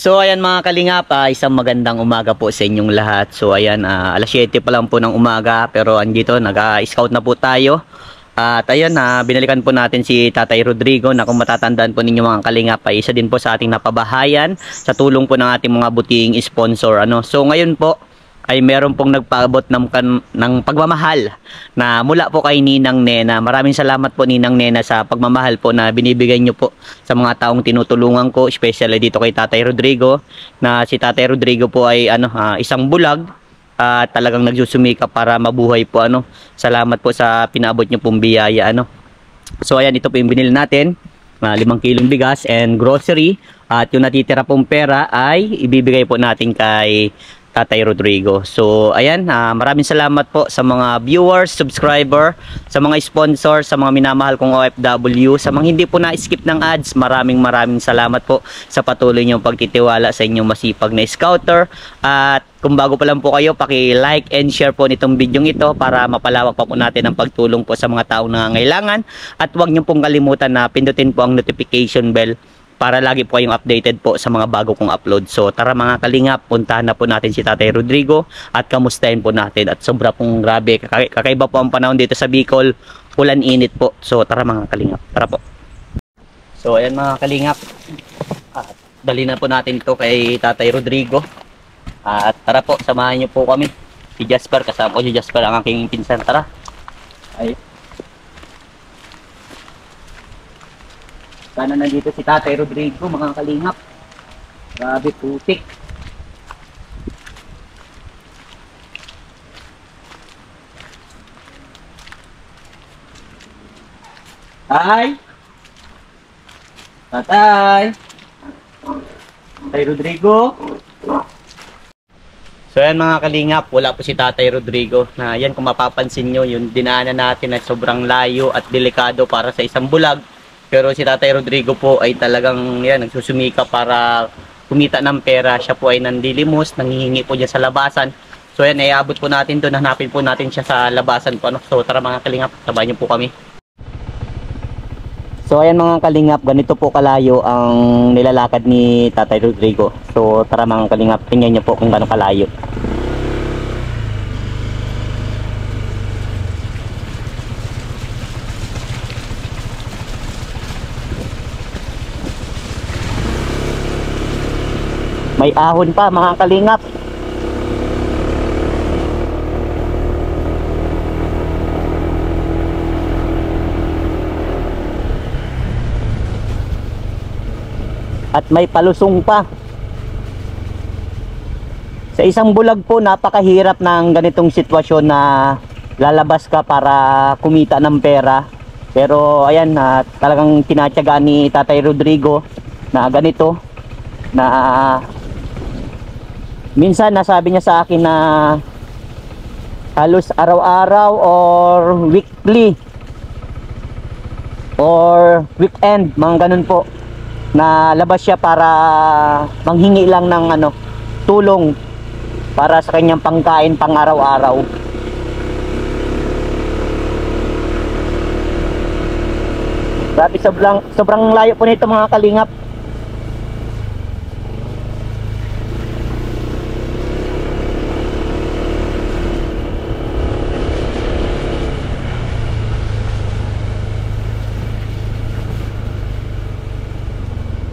So ayan mga kalingap, isang magandang umaga po sa inyong lahat. So ayan, alas 7 pa lang po ng umaga pero andito nag-scout na po tayo. At ayan, binalikan po natin si Tatay Rodrigo na kung matatandaan po ninyo mga kalingap ay isa din po sa ating napabahayan sa tulong po ng ating mga buting sponsor. So ngayon po ay meron pong nagpaabot ng pagmamahal na mula po kay Ninang Nena. Maraming salamat po Ninang Nena sa pagmamahal po na binibigay nyo po sa mga taong tinutulungan ko, especially dito kay Tatay Rodrigo, na si Tatay Rodrigo po ay isang bulag at talagang nagsusumika para mabuhay po. Salamat po sa pinaabot nyo pong biyaya. So ayan, ito po yung binili natin, 5 kilong bigas and grocery, at yung natitira pong pera ay ibibigay po natin kay Tatay Rodrigo. So ayan, maraming salamat po sa mga viewers, subscriber, sa mga sponsor, sa mga minamahal kong OFW, sa mga hindi po na-skip ng ads. Maraming salamat po sa patuloy niyong pagtitiwala sa inyong masipag na scouter. At kung bago pa lang po kayo, paki-like and share po nitong video ito para mapalawak pa po natin ang pagtulong po sa mga taong nangangailangan. At huwag niyo pong kalimutan na pindutin po ang notification bell para lagi po kayong updated po sa mga bago kong upload. So tara mga kalingap, puntahan na po natin si Tatay Rodrigo at kamustahin po natin. At sobra pong grabe, kakaiba po ang panahon dito sa Bicol, ulan init po. So tara mga kalingap, tara po. So ayan mga kalingap, dali na po natin ito kay Tatay Rodrigo. At tara po, samahan niyo po kami. Si Jasper, kasama ko si Jasper, ang aking pinsan. Tara. Ay. Sana nandito si Tatay Rodrigo mga kalingap. Grabe putik. Tay! Tatay! Tatay Rodrigo! So yan mga kalingap, wala po si Tatay Rodrigo. Na yan, kung mapapansin nyo, yung dinaanan natin ay sobrang layo at delikado para sa isang bulag. Pero si Tatay Rodrigo po ay talagang yan, nagsusumika para kumita ng pera. Siya po ay nandilimos, nanghihingi po dyan sa labasan. So yan, iabot po natin doon, hanapin po natin siya sa labasan po. So tara mga kalingap, sabayan niyo po kami. So ayan mga kalingap, ganito po kalayo ang nilalakad ni Tatay Rodrigo. So tara mga kalingap, tingnan niyo po kung gaano kalayo. May ahon pa mga kalingap. At may palusong pa. Sa isang bulag po, napakahirap ng ganitong sitwasyon na lalabas ka para kumita ng pera. Pero ayan, talagang tinatyagaan ni Tatay Rodrigo na ganito, na minsan nasabi niya sa akin na halos araw-araw or weekly or weekend, mga ganun po, na labas siya para manghingi lang ng tulong para sa kanyang pangkain pang araw-araw. Grabe, sobrang layo po nito mga kalingap.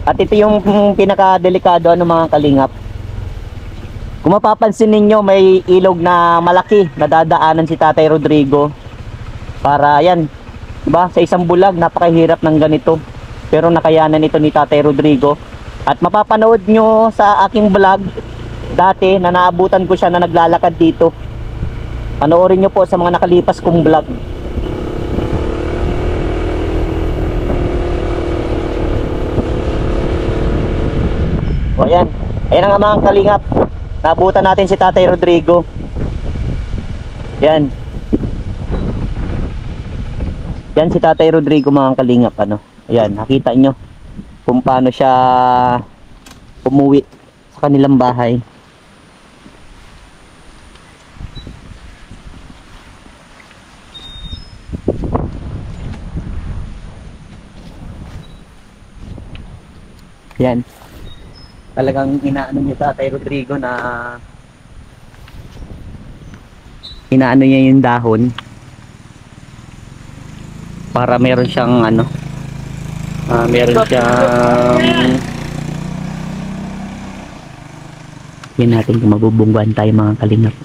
At ito yung pinakadelikado mga kalingap. Kung mapapansin ninyo, may ilog na malaki na dadaanan si Tatay Rodrigo. Para yan, diba? Sa isang bulag, napakahirap ng ganito. Pero nakayanan ito ni Tatay Rodrigo. At mapapanood nyo sa aking vlog dati na naabutan ko siya na naglalakad dito. Panoorin nyo po sa mga nakalipas kong vlog. O ayan, ayan ang mga kalingap, nabutan natin si Tatay Rodrigo. Yan. Yan si Tatay Rodrigo mga kalingap. Ayan, nakita nyo kung paano siya umuwi sa kanilang bahay. Yan. Talagang inaano niya Tatay Rodrigo na inaano niya yung dahon para meron siyang ano, meron siyang yun natin kung mabubungguan tayo mga kalingap.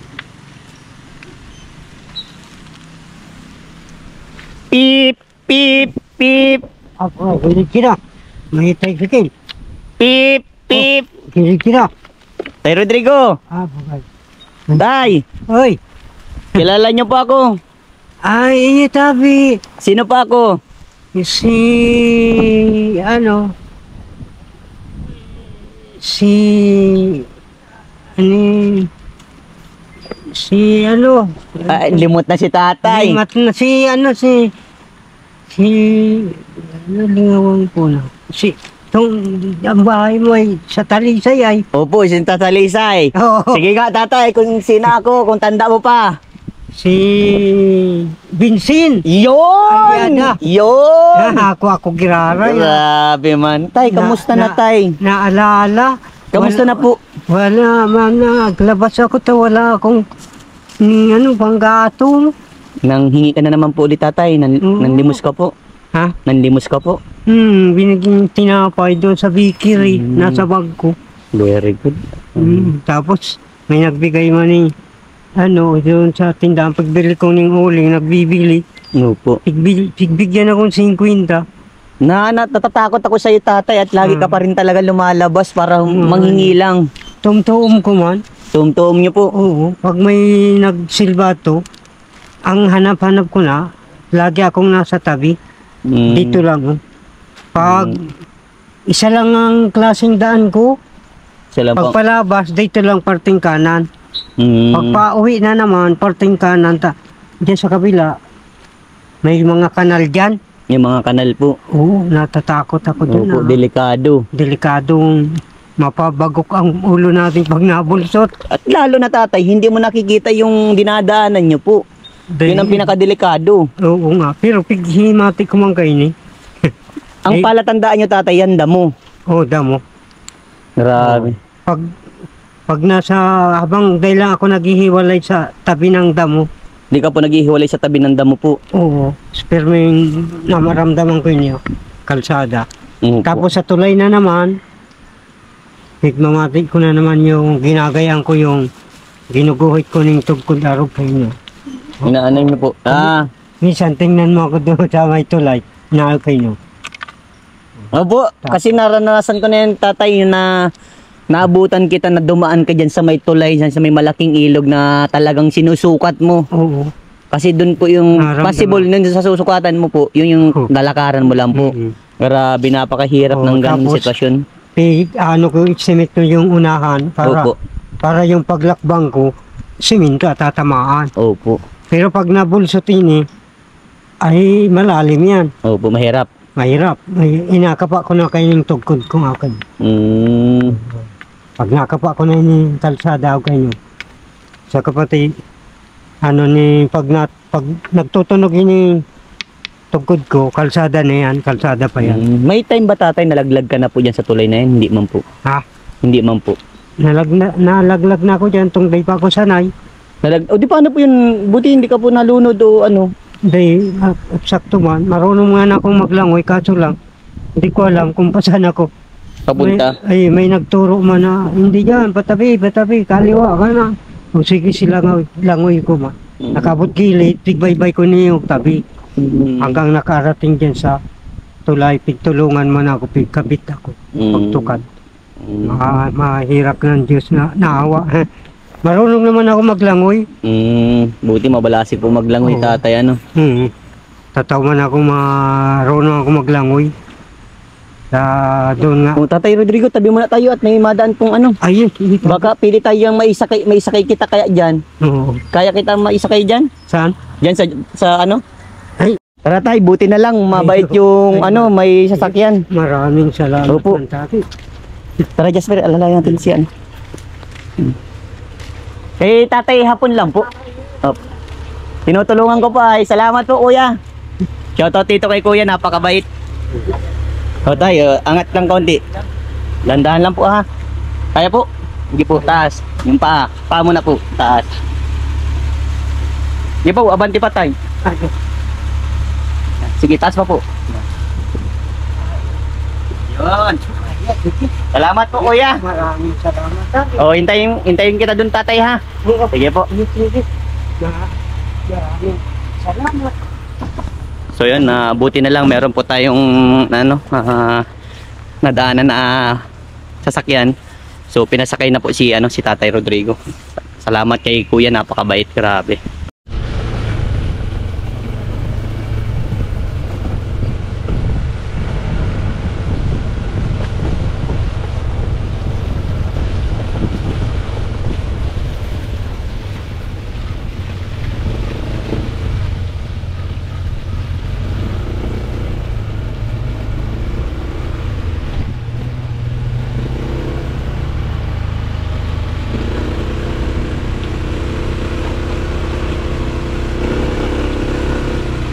Pip pip pip Apa, hilig kita. May tricycle. pip pip. Hilig kita. Tay Rodrigo, Ah, bagay. Tay, Oy, kilala niyo po ako. ay, iya tabi. Sino pa ako? Si, ano, si, ani, si, ano, Limot na si tatay. limat na si, ano, si, ano, lingawan ko na. Si, ang bahay mo ay sa Talisay ay. Opo, si Tatalisay. Oo. Sige nga tatay, kung sino ako, kung tanda mo pa. Si Vincent. Yun! Ayan na. Yun! Ako giraray. Grabe man. Tay, kamusta na, tay? Naalala. Kamusta na po? Wala man, naglabas ako to, wala akong ano, panggatong. Nang hingi ka na naman po ulit tatay, Oo. nanlimos ka po. Ha? Nanlimos ka po. Biniging tinapay doon sa bakery, nasa bag ko. Very good. Tapos, may nagbigay man ni, ano, doon sa tindahan, pagbili ko ng uling, nagbibili. Opo. Pigbigyan akong 50. Natatakot ako sa iyo tatay at lagi ka pa rin talaga lumalabas para manghingi lang. Tumtuom ko man. Tumtuom niyo po. Oo, pag may nagsilbato, ang hanap-hanap ko na, lagi akong nasa tabi. Dito lang. Oh. Pag isa lang ang klaseng daan ko, Sila po. pagpalabas, dito lang parting kanan. Mm. Pag pauwi na naman, parting kanan. Diyan sa kabila, may mga kanal dyan. Yung mga kanal po. Oo, natatakot ako doon. Opo, delikado. Delikadong mapabagok ang ulo natin pag nabulsot. At lalo na tatay, hindi mo nakikita yung dinadaanan niyo po. Yun ang pinakadelikado. Oo nga, pero pighimati ko man kayo ni. Ang palatandaan niyo tatay, yan damo. Oo, damo. Grabe. Pag nasa, habang dahil lang ako naghihiwalay sa tabi ng damo, Hindi ka po naghihiwalay sa tabi ng damo po. oo, pero may namaramdaman ko inyo, kalsada. Opo. Tapos sa tulay na naman, nagmamati ko na naman yung ginagayan ko yung ginuguhit ko ng tugkod arog kayo nyo. Inaano niyo po. Minsan tingnan mo ako doon sa may tulay, inaal kayo nyo. Opo, kasi naranasan ko na yung tatay yun na naabutan kita na dumaan ka dyan sa may tulay, dyan sa may malaking ilog na talagang sinusukat mo. Oo. Kasi doon po yung Naramdaman. possible nun sa susukatan mo po, yun yung lalakaran mo lang po. Grabe, napakahirap ng ganung Tapos, sitwasyon. Ano ko, simento yung unahan Opo. para yung paglakbang ko, simento at tatamaan. Opo. Pero pag nabulsot ini, ay malalim yan. Opo, mahirap. Mahirap. Inakapa ko na kayo ng tugkod kong akin. Pag nakapa ko na yung kalsada ko kayo. Sa kapatid, pag nagtutunog ini tugkod ko, kalsada na yan, kalsada pa yan. May time ba tatay nalaglag ka na po dyan sa tulay na yan? Hindi man po. Ha? Hindi man po. Nalaglag na ako dyan, tong day pa ako sanay. O di paano po yun? Buti hindi ka po nalunod o ano? Day, sakto man, marunong nga na akong maglangoy, kaso lang, hindi ko alam kung pasan ako. Papunta? May nagturo man na, hindi dyan, patabi, kaliwa ka na. O sige sila langoy ko man. Nakabot gilid, tigbaybay ko niyo yung tabi. Hanggang nakarating dyan sa tulay, pigtulungan man ako, pigkabit ako, pagtukad. Mahirap ng Diyos na naawa. Marunong naman ako maglangoy. Buti mabalasig po maglangoy tatay ano. Tataw man ako marunong ako maglangoy. Doon nga. Tatay Rodrigo, tabi muna tayo at may madaan pong ano. Ayun, hindi pa. Baka pili tayong maisakay kita kaya dyan. Oo. Kaya kita maisakay dyan? Saan? Dyan sa ano? Ay. Tara tay, buti na lang mabait yung ano, may sasakyan. Maraming salamat. Opo. Tatay. Tara Jasper, alalayan natin si ano. Eh tatay, hapon lang po. Tinutulungan ko pa. Salamat po kuya. Shoutout dito kay kuya, napakabait. O tayo, angat lang konti. Landahan lang po ha. Kaya po. Sige po, taas. Yung paa. Paa mo na po. Taas. Sige po, abanti pa tayo. Sige, taas pa po. Yun. Salamat po, kuya. Maraming salamat. O, hintayin kita dun, tatay, ha? Sige po. Maraming salamat. So yun, buti na lang meron po tayong nadaanan na sasakyan. So pinasakay na po si Tatay Rodrigo. Salamat kay Kuya, napakabait, grabe.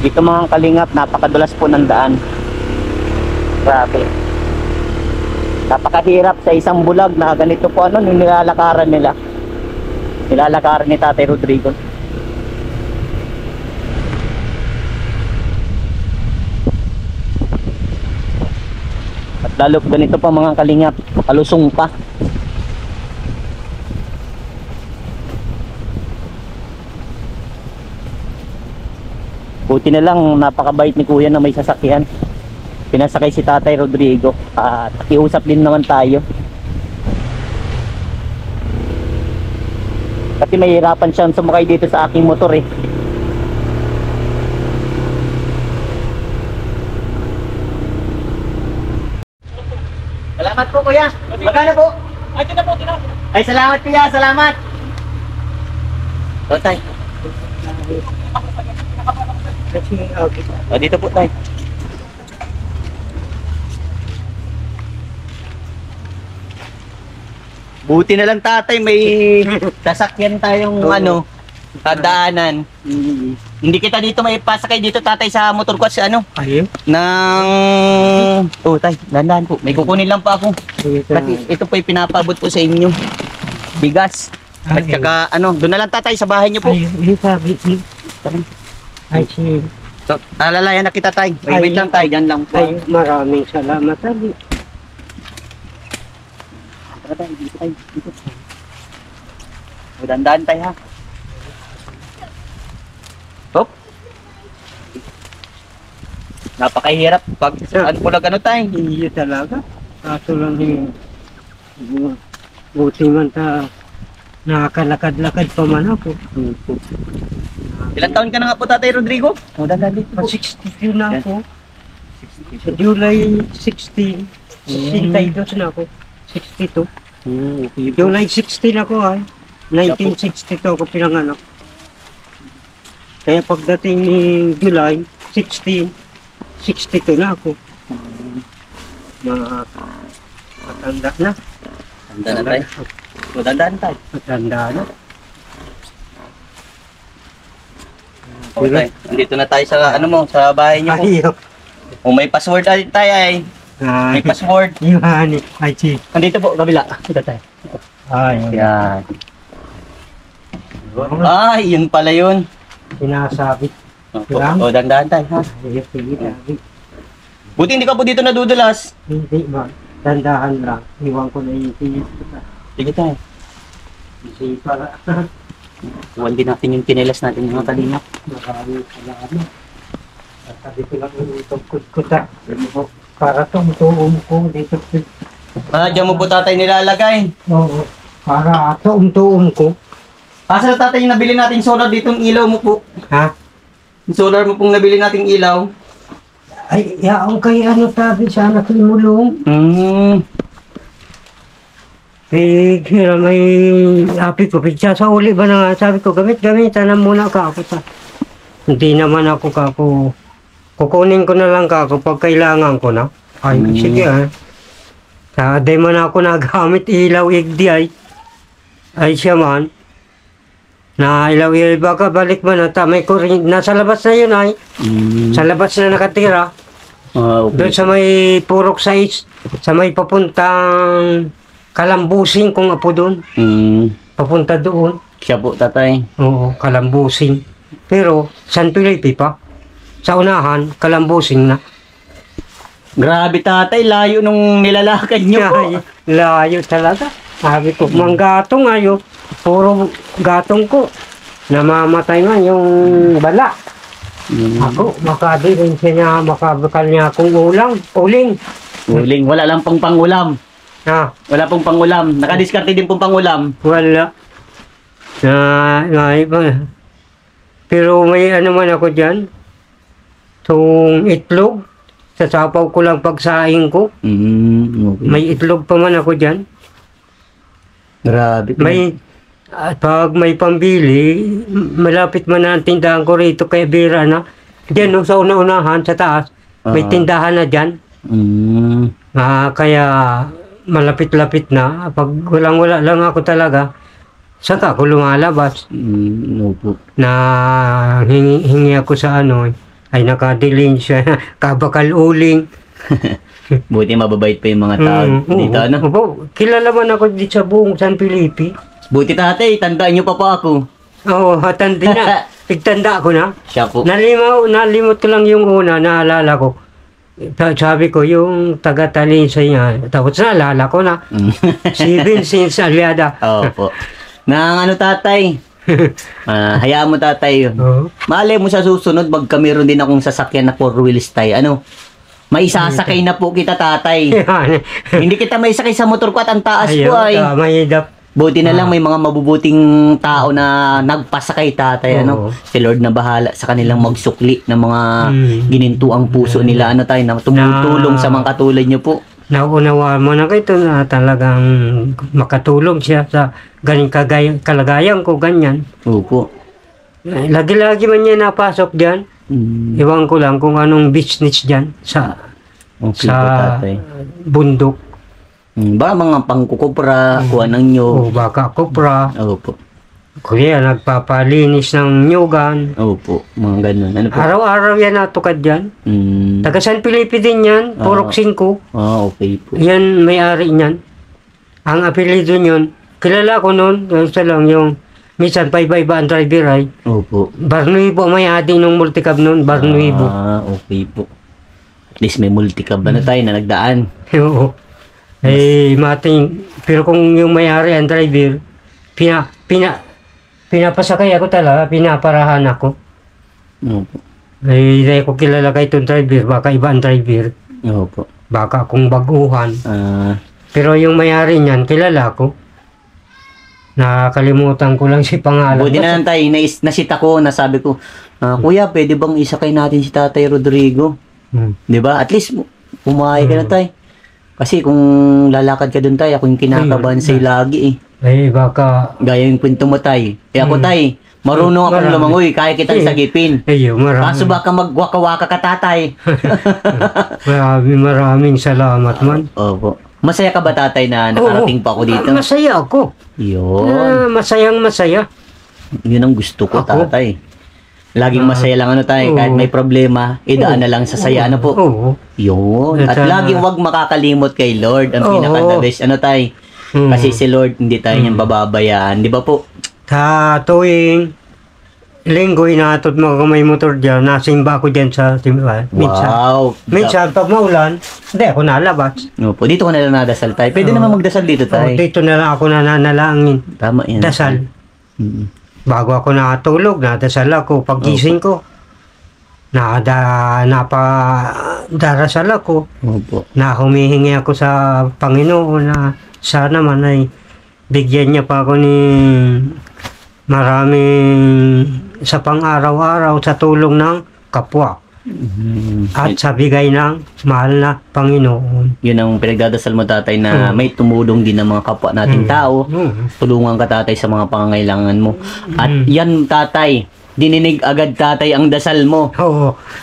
Dito mga kalingap, napakadulas po ng daan. Grabe. Napakahirap sa isang bulag na ganito po yung nilalakaran nila. Nilalakaran ni Tatay Rodrigo. At lalo ganito pa mga kalingap, kalusong pa. Buti na lang, napakabait ni Kuya na may sasakyan. Pinasakay si Tatay Rodrigo. At nakiusap din naman tayo. Kasi mahirapan siyang sumakay dito sa aking motor eh. Salamat po, Kuya. Magkano po? Ay, tina po, tina. Ay, salamat, Kuya. Salamat. Tay. O, dito po tayo. Buti na lang, tatay, may sasakyan tayong daanan. Hindi kita dito may pasakay dito, tatay, sa motor ko sa Ayun. tay, dandan po. May kukunin lang pa ako. Kasi ito po pinapabot po sa inyo. Bigas. At saka doon na lang, tatay, sa bahay niyo po. Ay, si... So, alalayan na kita, tay. Wait lang, tay. Diyan lang po. Ay, maraming salamat, Abi. Tara, tay. Dito, tay. Dito. Dandan, tay, ha. Hop. Napakahirap pag pulag tay. Hindi talaga. Kaso lang buti man nakakalakad-lakad pa man ako. Ilang taon ka na nga po, Tatay Rodrigo? Dandan dito po. 62 na ako. Sa July 16, 62 na ako. 62. July 16 ako ay. 1962 ako pinanganak. Kaya pagdating ni July 16, 62 na ako. Matanda na. Tanda na tayo. Matandaan tayo. Matanda na. Okay, dito na tayo sa sa bahay niyo po. Ayaw. Kung may password tayo ay. May password. Yan. Ay, si. Andito po, kabila. Dito tayo. Ay, Yan. Ay, yun pala yun. sinasabi. O, dandahan tayo, ha? Ayaw, sige, sabi. Buti hindi ka po dito nadudulas. Hindi ba? Dandahan lang. Iwan ko na yung tinis ko. Sige tayo. Kasi para Iwan din natin yung tinelas natin mga kalingap. maraming salamat. At sabi ko lang yung tungkod-kuta. Para tumtuom ko dito. Diyan mo po, tatay, nilalagay. Oo. Para tumtuom ko. Asa na, tatay, yung nabili nating solar ditong ilaw mo po? Ha? Yung solar mo pong nabili nating ilaw? Ay, yaong kay ano sabi sana kimulong. Kaya may api ko, pizza sa uli ba na nga, sabi ko, gamitan na muna ka ako sa. Hindi naman ako kako, kukunin ko na lang kako pag kailangan ko na. Ay, sige ha. Sa di man ako nagamit ilaw igdi ay siya man. Na ilaw baka balik man na may kuring, nasa labas na yun ay. Sa labas na nakatira. Okay. Doon sa may purok size, sa may papuntang Kalambusing kung apo doon. Papunta doon. Siya po, tatay. Oo, Kalambusing. Pero, San Felipe pa. Sa unahan, Kalambusing na. Grabe, tatay. Layo nung nilalakad nyo po. Layo talaga. Sabi ko, manggatong ayo. Puro gatong ko. Namamatay nga yung bala. Ako, makadirin siya niya, makabakal niya akong uling. Uling. Wala lang pong pangulam. Wala pong pangulam. Nakadiskarte din pong pangulam. Wala. Pero may ano man ako dyan. Itong itlog. Sasapaw ko lang pagsaing ko. Okay. May itlog pa man ako dyan. Grabe. At pag may pambili, malapit man ang tindahan ko rito kay Bira na. Diyan no, sa una-unahan, sa taas, may tindahan na dyan. Kaya malapit-lapit na. Pag walang-wala lang ako talaga, saka ako lumalabas. Na hingi ako sa ano, ay nakadiling siya, kabakal uling. Buti mababait pa yung mga tao dito, ano? Kilala man ako dito sa buong San Felipe. Buti tatay, tandaan nyo pa po ako. Oo, tanda na. Igtanda ko na. Siya po. Nalimot ko lang yung una, naalala ko. Sabi ko, yung taga-Talisay niya, tapos naalala ko na. Si Vincent Aliada. Oo po. Nang ano tatay, hayaan mo tatay yun. Malay mo sa susunod, magkameron din akong sasakyan na 4 wheels tayo. Ano? May sasakay na po kita tatay. Hindi kita may sakay sa motor ko at ang taas po ay. Buti na lang may mga mabubuting tao na nagpasakay tatay. Ano? Si Lord na bahala sa kanilang magsukli ng mga ginintuang puso nila. Ano tayo, na tumutulong sa mga katulad nyo po. Nauunawa mo na kayo na talagang makatulong siya sa galing kalagayan ko, ganyan. Opo. Lagi-lagi man niya napasok dyan. Iwan ko lang kung anong business dyan sa bundok. Ba mga pangkukupra, kuha ng nyog. Baka kupra. Opo. Kuya, nagpapalinis ng nyugan. Opo, mga ganun. Ano po? Araw-araw yan natukad yan. Taga San Felipe din yan, Purok 5. Okay po. Yan, may-ari niyan. Ang apelido niyon, kilala ko noon, isa lang yung minsan paiba-iba ang driver ay. Opo. Barnuibo, may ading ng multicab noon, Barnuibo. Okay po. At least may multicab na tayo na nagdaan. Oo. Mating, pero kung yung may-ari ang driver, pinapasakay ako talaga, pinaparahan ako. Opo. Hindi ko kilala kay itong driver, baka iba ang driver. Opo. Baka akong baguhan. Pero yung may-ari niyan, kilala ko. Nakalimutan ko lang si pangalan. Buti na lang tayo, nasita ko, nasabi ko, Kuya, pwede bang isakay natin si Tatay Rodrigo? Diba? At least, pumayag ka na tayo. Kasi kung lalakad ka dun tayo, ako yung kinakabahan sa'yo lagi baka... Gaya yung kwento mo tayo. Ako tayo, marunong akong lumangoy, kaya kitang sagipin. Kaso baka magwaka-waka ka tatay. Maraming salamat man. Opo. Masaya ka ba tatay na nakarating pa ako dito? Masaya ako. Yun. Masayang-masaya. Yun ang gusto ko tatay. Laging masaya lang tayo. Kahit may problema, idaan na lang sa saya. Ano po? Yun. At laging wag makakalimot kay Lord. Ang pinaka-the best. Tayo? Kasi si Lord, hindi tayo niyang bababayaan. Di ba po? Tuwing linggo, inatot mo kung may motor dyan, nasimba ako dyan sa simbahan. Minsan, pag maulan, hindi ako nalabas. Opo, dito ko na lang nadasal tayo. Pwede naman magdasal dito tayo. Dito na lang ako nananalangin. Tama yan. Dasal. Bago ako nakatulog, nadasal ako. Paggising ko, napadarasal ako. Opo. Na humihingi ako sa Panginoon na sana man ay bigyan niya pa ako ni maraming sa pang-araw-araw sa tulong ng kapwa. At sa bigay ng mahal na Panginoon. Yun ang pinagdadasal mo tatay na may tumulong din ng mga kapwa nating tao. Tulungan ka tatay sa mga pangangailangan mo. At yan tatay, dininig agad tatay ang dasal mo.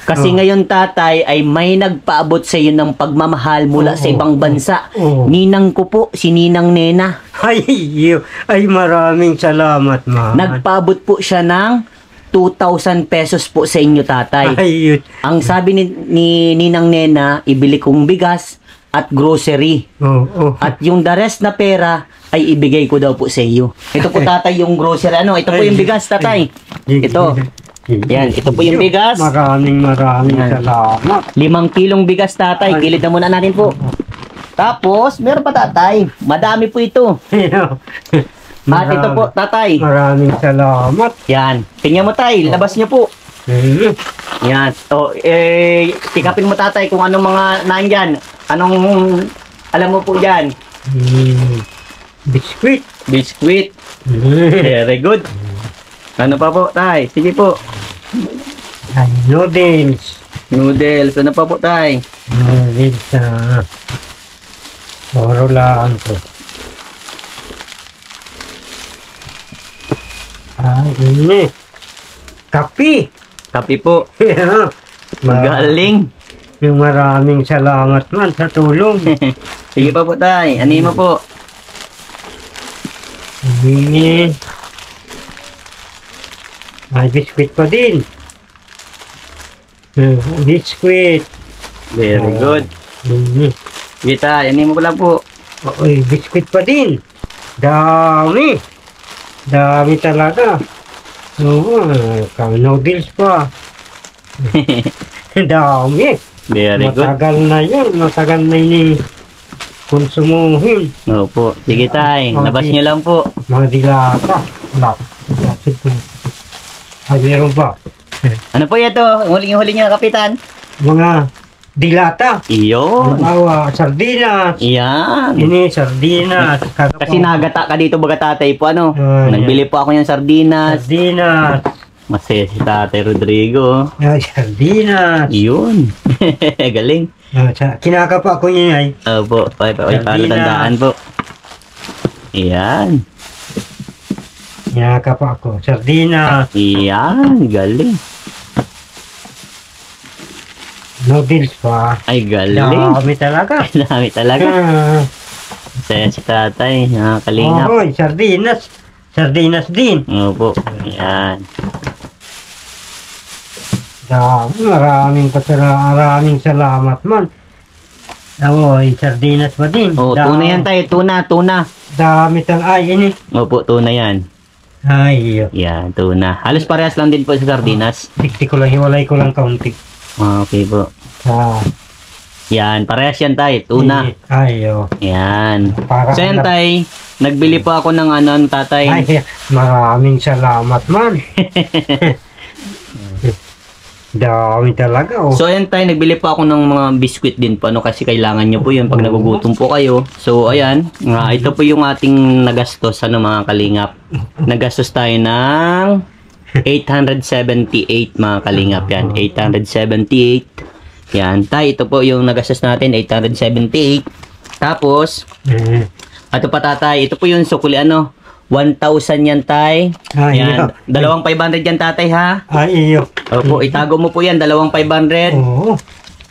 Kasi ngayon tatay ay may nagpaabot sa iyo ng pagmamahal mula sa ibang bansa. Ninang ko po, si Ninang Nena. Ay maraming salamat ma. Nagpaabot po siya ng 2,000 pesos po sa inyo tatay. Ang sabi ni Ninang Nena, ibili kong bigas, at grocery. Oo. At yung the rest na pera ay ibigay ko daw po sa iyo. Ito po tatay yung grocery. Ano, ito po yung bigas tatay. Ito. Yan, ito po yung bigas. Maraming salamat. 5 kilong bigas tatay. Kilid na muna natin po. Tapos, meron pa tatay. Madami po ito. At ito po tatay. Maraming salamat. Yan. Tingnan mo tay, labas niyo po. Yan. So, tikapin mo tatay kung anong mga nandyan. Anong, alam mo po dyan? Biskuit. Biskuit. Very good. Ano pa po tay? Sige po. Ay, noodles. Noodles. Ano pa po tay? Noodles na. Oro lang po. Ay, ini. Kapi. Kapi po. Magaling. Yung maraming salamat man sa tulong. Sige pa po tay. Ano mo po? Ini. Ay, biskuit pa din. Biskuit. Very good. Ini. Sige tay. Ano mo po lang po? Ay, biskuit pa din. Dami. Dami talaga. Oo, noodles pa. Dami. Very good. Matagal na yun. Matagal na yun konsumuhin. Opo. Sige tay. Labas niyo lang po. Mga dilata. Ay, meron pa. Ano po ito? Huling-huli niyo kapitan. Mga dilata. Iyon. Halimbawa, sardinas. Yan. Ini, sardinas. Kasi nagata ka dito baga tatay po ano. Ay, Nagbili po ako ng sardinas. Sardinas. Masaya si tatay Rodrigo. Ay, sardinas. Yun. Galing. Kinakapa ko yun ay. Opo. Ay, palatandaan po. Yan. Kinakapa ko. Sardinas. Yan. Galing. Noodles pa. Ay, galing. Dami talaga. Dami talaga. Masaya si tatay. Nakakalingap. Oo, sardinas. Sardinas din. Opo. Yan. Maraming salamat man. Oo, sardinas pa din. Oh, tuna yan tayo. Tuna. Dami ay ini. Opo, tuna yan. Ay, Yan, tuna. Halos parehas lang din po sa sardinas. Dikti ko lang, hiwalay ko lang kaunti. Okay po. Ah, Yan, parehas yan tayo. Tuna. ay, Yan. Para So yan tay, nagbili po ako ng ano, tatay. ay, maraming salamat man. Dami talaga, oh. So ayan tayo, nagbili po ako ng mga biscuit din po. Ano, kasi kailangan nyo po yun pag nagugutom po kayo. So ayan, ito po yung ating nagastos, ano mga kalingap. Nagastos tayo ng 878 mga kalingap yan. 878. Yan, tay, ito po yung nagastos natin, 878. Tapos, ito pa tatay, ito po yung sukuli, ano, 1,000 yan tay. Yan, 2,500 yan tatay ha. Ay, iyo. Opo, itago mo po yan, 2,500. Oo.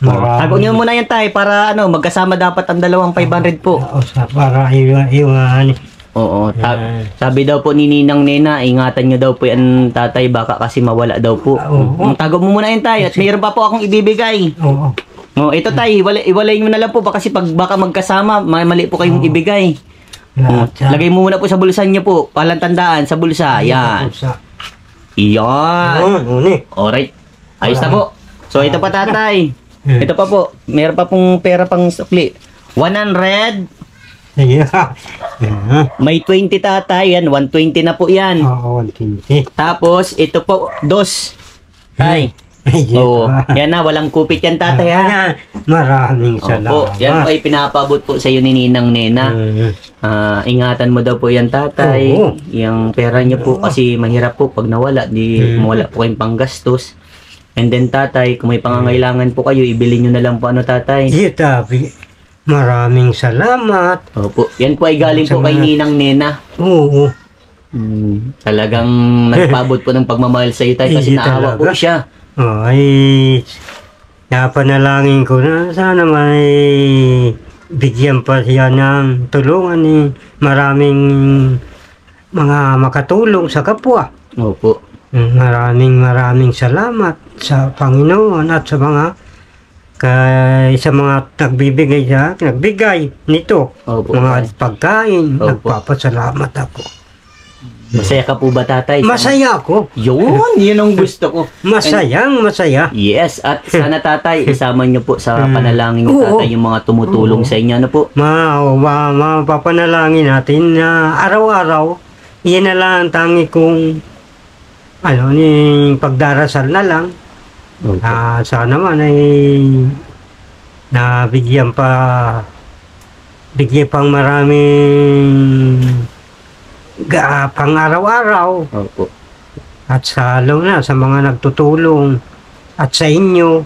Tago nyo muna yan tay, para ano, magkasama dapat ang 2,500 po. Para iwan. Oo, sabi daw po ni Ninang Nena, ingatan nyo daw po yan tatay, baka kasi mawala daw po. Tago mo muna yan tay, at mayroon pa po akong ibibigay. Oo. Oh, ito tay, iwalay nyo na lang po, kasi pag baka magkasama, mali po kayong ibigay. Lagay mo muna po sa bulsa nyo po, palantandaan sa bulsa, yan. Iyan. Alright, ayos na po. So ito pa tatay, ito pa po, meron pa pong pera pang sukli. 100. May 20 tatay, yan, 120 na po yan. Oo, 120. Tapos, ito po, 2. Tay. Oo, yan na, walang kupit yan tatay ha. Maraming salamat. Opo, yan po ay pinapabot po sa iyo ni Ninang Nena. Ingatan mo daw po yan tatay. Yung pera niyo po kasi mahirap po pag nawala, di mawala po kayong panggastos. And then tatay, kung may pangangailangan po kayo, ibili nyo na lang po ano tatay. Tabi. Maraming salamat. Opo, yan po ay galing po kay Ninang Nena. Oo. Talagang nagpabot po ng pagmamahal sa iyo tayo kasi naawa po siya. Ay, napanalangin ko na sana may bigyan pa siya ng tulungan ni maraming mga makatulong sa kapwa. Opo. Maraming salamat sa Panginoon at sa mga Kay sa mga nagbibigay sa akin, nagbigay nito. Opo, Mga pagkain, Opo. nagpapasalamat ako. Masaya ka po ba, tatay? Masaya ako. Yun ang gusto ko. Masayang masaya. Yes, at sana tatay, isama niyo po sa panalangin ni Oo. tatay yung mga tumutulong sa inyo. Ano po? Mapapanalangin natin na araw-araw, iyan na lang ang tangi kong yung pagdarasal na lang. Sana naman ay bigyan pang maraming pang araw-araw. Opo. At lalo na sa mga nagtutulong at sa inyo,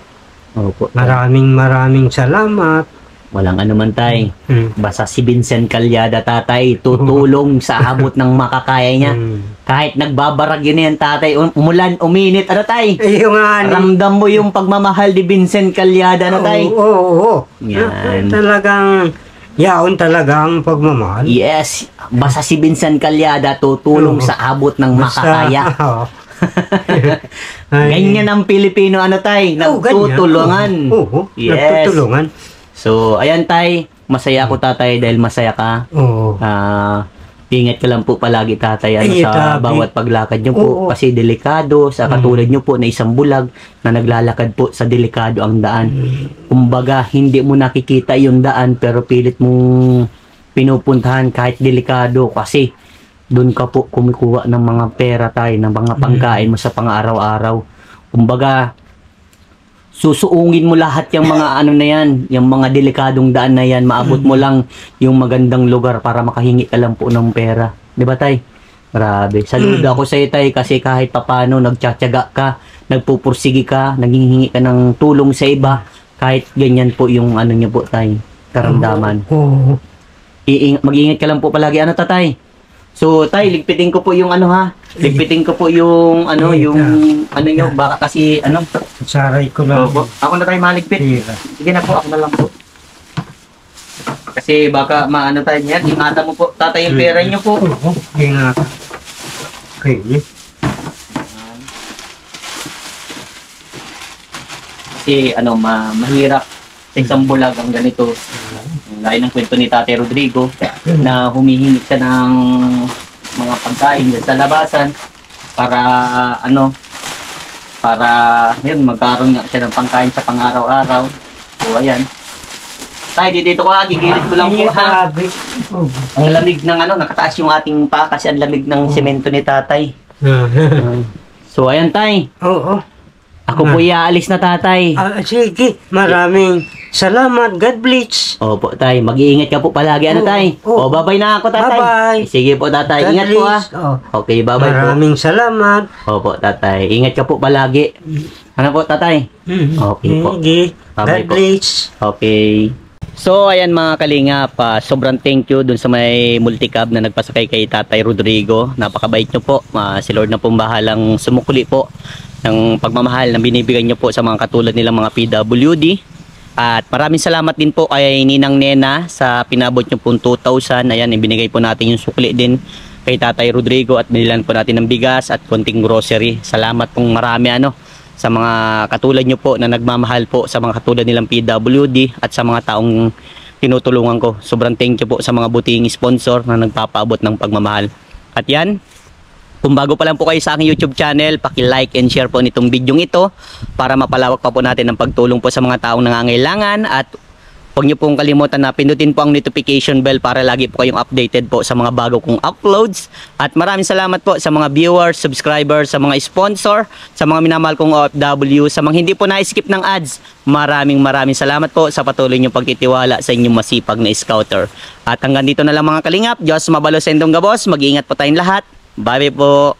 Opo. maraming salamat. Walang anuman, tay. Mm. Basta si Vincent Calyada, tatay, tutulong sa abot ng makakaya niya. Kahit nagbabarag yun yan, tatay, umulan, uminit, ano, tay? Yung Ramdam mo yung pagmamahal ni Vincent Calyada, ano, tay? Oo. Yan. Talagang, yaon talagang pagmamahal. Yes, basta si Vincent Calyada tutulong Oo. sa abot ng makakaya. Oo. Ganyan ang Pilipino, ano, tay? Nagtutulungan. Oo, Yes. nagtutulungan. So, ayan, tay. Masaya ako, tatay, dahil masaya ka. Oo. Ingat ka lang po palagi, tatay, Ay, sa tabi. bawat paglakad nyo po. Oo. Kasi delikado, sa katulad nyo po na isang bulag na naglalakad po sa delikado ang daan. Kumbaga, hindi mo nakikita yung daan pero pilit mong pinupuntahan kahit delikado kasi doon ka po kumikuha ng mga pera, tayo, ng mga pangkain mo sa pang-araw-araw. Kumbaga, susuungin mo lahat yung mga ano na yan, yung mga delikadong daan na yan, maabot mo lang yung magandang lugar para makahingi ka lang po ng pera. Di ba, tay? Grabe. Saludo ako sa iyo, tay, kasi kahit papano nagtsatsaga ka, nagpupursigi ka, naghihingi ka ng tulong sa iba, kahit ganyan po yung ano niyo po, tay, karamdaman. Oo. Mag-iingat ka lang po palagi, ano, tatay? So, tay, ligpitin ko po yung ano, ha? Ligpitin ko po yung ano, nyo, baka kasi ano. Saray ko lang. Opo. Ako na tayo maligpit. Tira. Sige na po, ako na lang po. Kasi baka maano tayo niyan, ingatan mo po, tatay, yung pera niyo po. Oo, ingat. Okay. Kasi ano, mahirap sa isang bulag ang ganito. Gaya ng kwento ni Tatay Rodrigo na humihingi ka ng mga pagkain dyan sa labasan para ano, para yun, magkaroon nga siya ng pangkain sa pang-araw-araw. So ayan. Tay, dito ka, gigilid ko lang po, ha. Grabe. Oo. Ang lamig ng ano, nakataas yung ating pa kasi ang lamig ng semento ni tatay. So ayan, tay. Oo. Ako po iaalis na, tatay. Sige, maraming salamat. God bless. Opo, tay. Mag-iingat ka po palagi, ano, Oo, tay? oo. O, bye-bye na ako, tatay. Bye-bye. Sige po, tatay. God Ingat po, ha. bless. Oo. Okay, bye-bye po. Maraming salamat. Opo, tatay. Ingat ka po palagi. Ano po, tatay? Okay po. Sige. Bye-bye God po. bless. Okay. So, ayan mga kalingap, sobrang thank you dun sa may multicab na nagpasakay kay Tatay Rodrigo. Napakabait nyo po. Si Lord na pong bahalang sumukuli po ng pagmamahal na binibigay nyo po sa mga katulad nilang mga PWD. At maraming salamat din po kay Ninang Nena sa pinabot nyo pong 2,000. Ayan, ibinigay po natin yung sukli din kay Tatay Rodrigo at binilan po natin ng bigas at konting grocery. Salamat pong marami sa mga katulad nyo po na nagmamahal po sa mga katulad nilang PWD at sa mga taong tinutulungan ko. Sobrang thank you po sa mga buting sponsor na nagpapaabot ng pagmamahal. At yan, kung bago pa lang po kayo sa aking YouTube channel, paki-like and share po nitong video ito para mapalawak pa po natin ang pagtulong po sa mga taong nangangailangan. At huwag nyo pong kalimutan na pindutin po ang notification bell para lagi po kayong updated po sa mga bago kong uploads. At maraming salamat po sa mga viewers, subscribers, sa mga sponsor, sa mga minamahal kong OFW, sa mga hindi po na-skip ng ads. Maraming salamat po sa patuloy nyo pagtitiwala sa inyong masipag na scouter. At hanggang dito na lang mga kalingap. Diyos mabalo sa indong gabos. Mag-iingat po tayong lahat. Bye po.